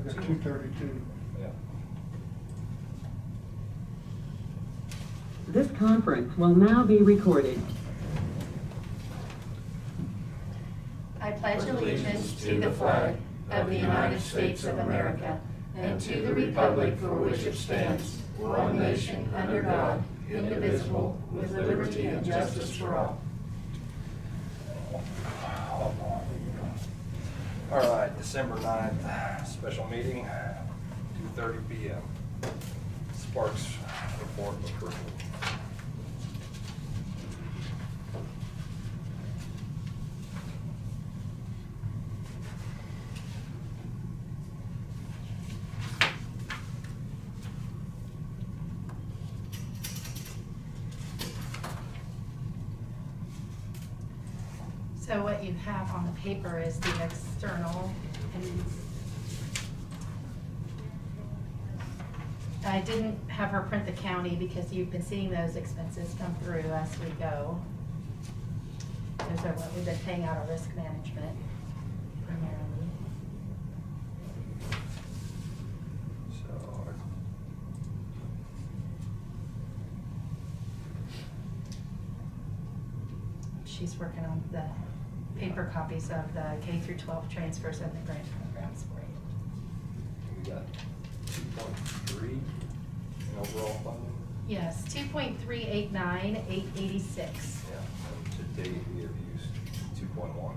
got 232. Yeah. This conference will now be recorded. I pledge allegiance to the flag of the United States of America and to the republic for which it stands, one nation under God, indivisible, with liberty and justice for all. All right, December 9th, special meeting, 2:30 p.m. Sparks report approval. So what you have on the paper is the external. And I didn't have her print the county because you've been seeing those expenses come through as we go. Those are what we've been paying out of risk management primarily. So, She's working on the paper copies of the K through 12 transfers and the grant programs for you. we got 2.3 in overall funding. Yes, 2.389886. Yeah, and to date, we have used 2.1.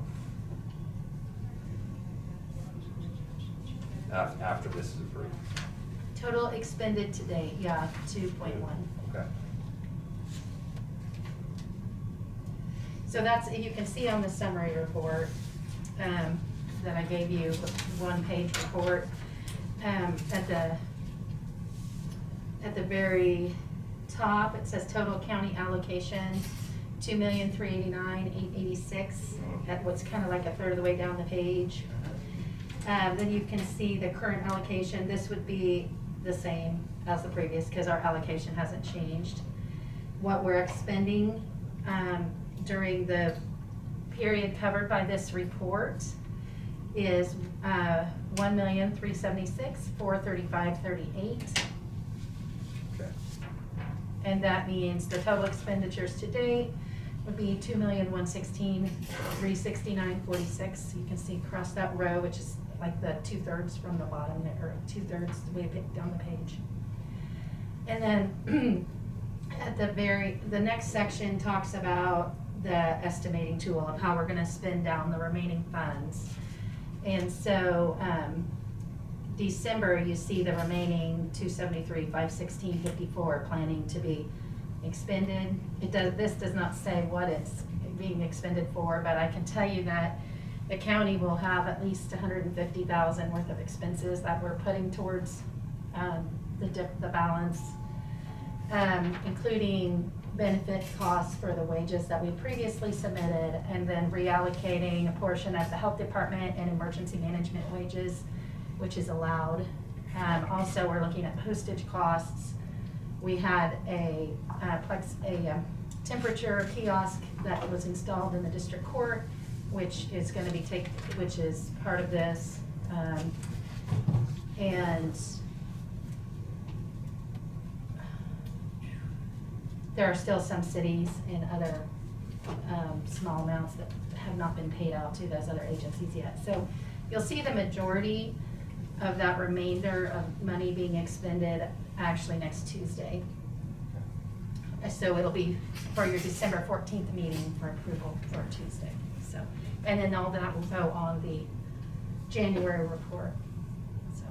After this is approved. Total expended to date, yeah, 2.1. Okay. So that's, you can see on the summary report that I gave you, one-page report. At the very top, it says total county allocation, $2,389,886. At what's kind of like a third of the way down the page. Then you can see the current allocation. This would be the same as the previous because our allocation hasn't changed. What we're expending during the period covered by this report is $1,376,435.38. Okay. And that means the total expenditures to date would be $2,116,369.46. You can see across that row, which is like the 2/3 from the bottom, or 2/3 the way it down the page. And then at the next section talks about the estimating tool of how we're gonna spend down the remaining funds. And so December, you see the remaining $273,516.54 planning to be expended. This does not say what it's being expended for, but I can tell you that the county will have at least $150,000 worth of expenses that we're putting towards the balance, including benefit costs for the wages that we previously submitted, and then reallocating a portion of the health department and emergency management wages, which is allowed. Also, we're looking at postage costs. We had a temperature kiosk that was installed in the district court, which is going to be which is part of this, and there are still some cities and other small amounts that have not been paid out to those other agencies yet. So you'll see the majority of that remainder of money being expended actually next Tuesday. So it'll be for your December 14th meeting for approval for Tuesday. So, and then all that will go on the January report. So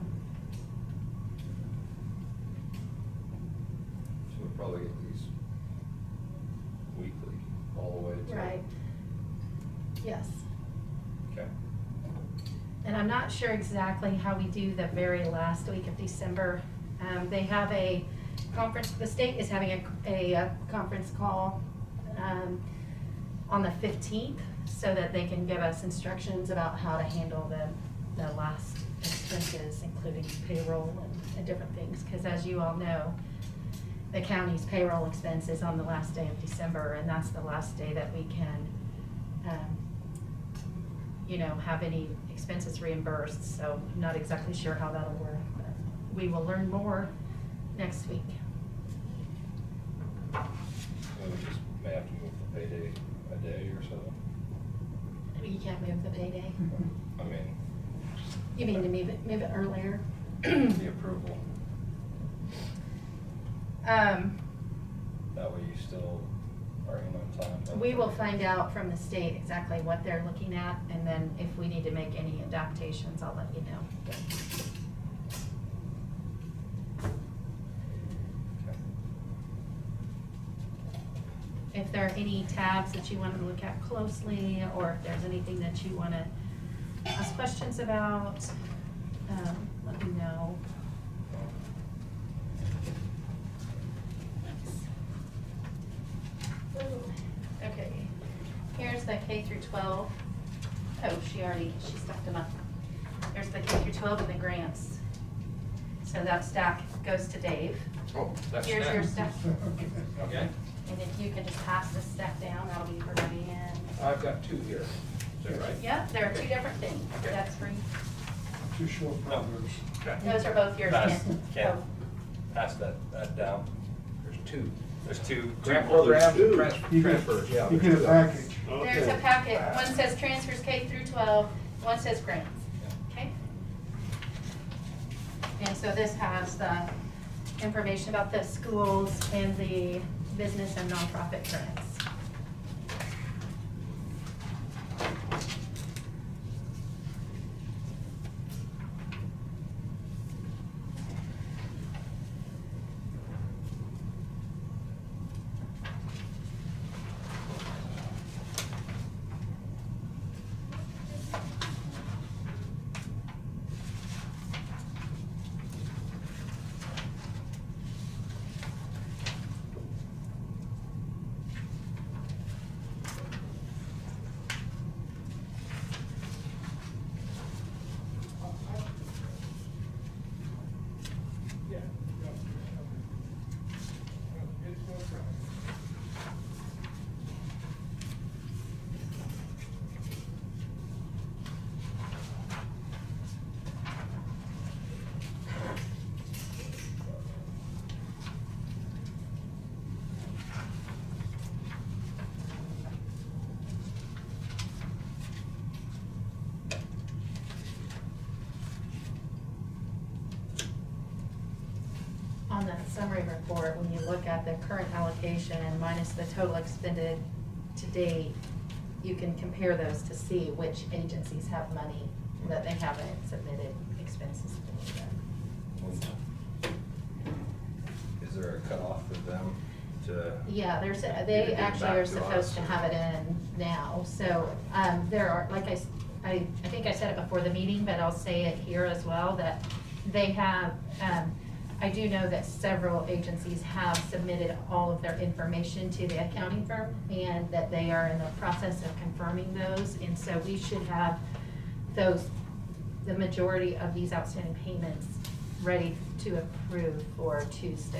we'll probably get these weekly, all the way to. right. Yes. Okay. And I'm not sure exactly how we do the very last week of December. They have a conference, the state is having a conference call on the 15th so that they can give us instructions about how to handle the last expenses, including payroll and different things. Because as you all know, the county's payroll expense is on the last day of December, and that's the last day that we can you know, have any expenses reimbursed, so I'm not exactly sure how that'll work, but we will learn more next week. So we just may have to move the payday a day or so. You can't move the payday. I mean, You mean to move it earlier? the approval. That way you still are in on time. We will find out from the state exactly what they're looking at, and then if we need to make any adaptations, I'll let you know. Okay. If there are any tabs that you want to look at closely, or if there's anything that you want to ask questions about, let me know. Okay, here's the K through 12. Oh, she stuck them up. There's the K through 12 and the grants. So that stack goes to Dave. Oh, that's Here's your stack. Okay. And if you can just pass this stack down, that'll be for Diane. I've got two here. Is that right? Yep, there are two different things. Okay. That's for you. Two short problems. Okay. Those are both yours, Pass, Ken. Ken. Oh, Pass that down. There's two. There's two grant Oh, there's programs, two. and You get- transfers, yeah. You get a there's two. package. There's a packet. One says transfers K through 12, one says grants. Yeah. Okay? And so this has the information about the schools and the business and nonprofit grants. On the summary report, when you look at the current allocation minus the total expended to date, you can compare those to see which agencies have money that they haven't submitted expenses for. Is there a cutoff for them to? Yeah, Get they it actually back are to supposed us. to have it in now, so, there are, like I think I said it before the meeting, but I'll say it here as well, that they have, I do know that several agencies have submitted all of their information to the accounting firm, and that they are in the process of confirming those, and so we should have those, the majority of these outstanding payments ready to approve for Tuesday.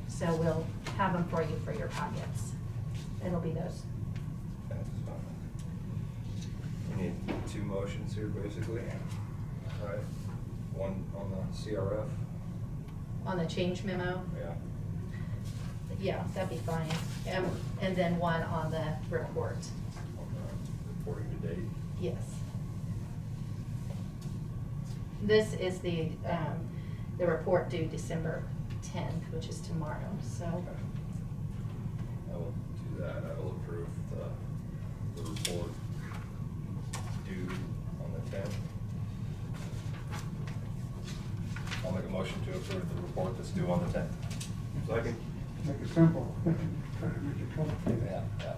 So we'll have them for you for your packets. It'll be those. That's fine. We need two motions here, basically. Right. One on the CRF. On the change memo, Yeah. yeah, that'd be fine. And then one on the report, On the reporting to date. yes. This is the report due December 10th, which is tomorrow, so. Okay. I will do that. I will approve the report due on the 10th. I'll make a motion to approve the report that's due on the 10th. Second. Make it simple. Try to make it complicated. Yeah.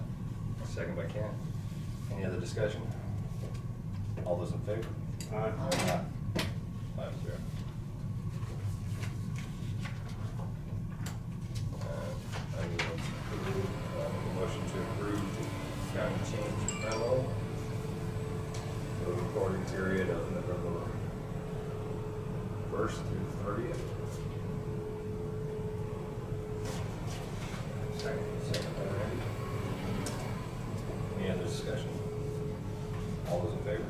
Second by Ken. Any other discussion? All those in favor? Aye. 5-0. I will approve, make a motion to approve the county change memo for the reporting period of November 1st through 30th. Second by Randy. Any other discussion? All those in favor?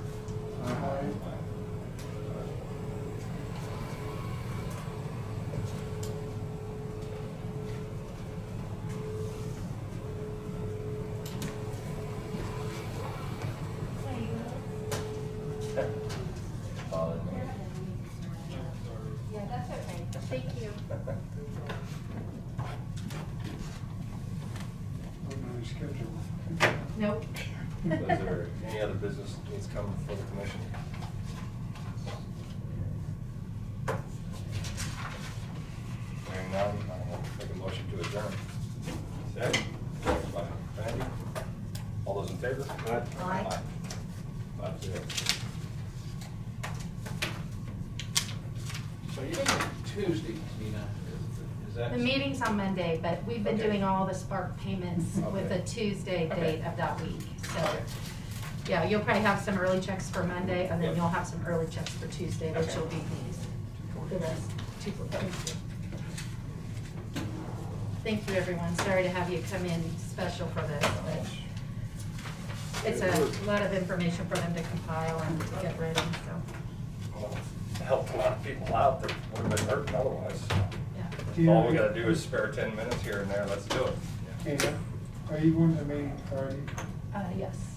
Bothered me. Yeah, that's okay. Thank you. On my schedule. Nope. Is there any other business that needs to come before the commission? Hearing none, I'll make a motion to adjourn. Second. Second by Randy. All those in favor? Aye. 5-0. So you said Tuesday, Tina, is that? The meeting's on Monday, but we've been Okay. doing all the Spark payments with Okay. a Tuesday Okay. date of that week. So, Okay. yeah, you'll probably have some early checks for Monday, and then Yep. you'll have some early checks for Tuesday, which Okay. will be these. The rest, 240. Thank you, everyone. Sorry to have you come in special for this, but it's a lot of information for them to compile and get ready, so, Well, it helped a lot of people out that would have been hurting otherwise. yeah. All we gotta do is spare 10 minutes here and there, let's do it. Tina, are you going to the meeting Friday? Yes.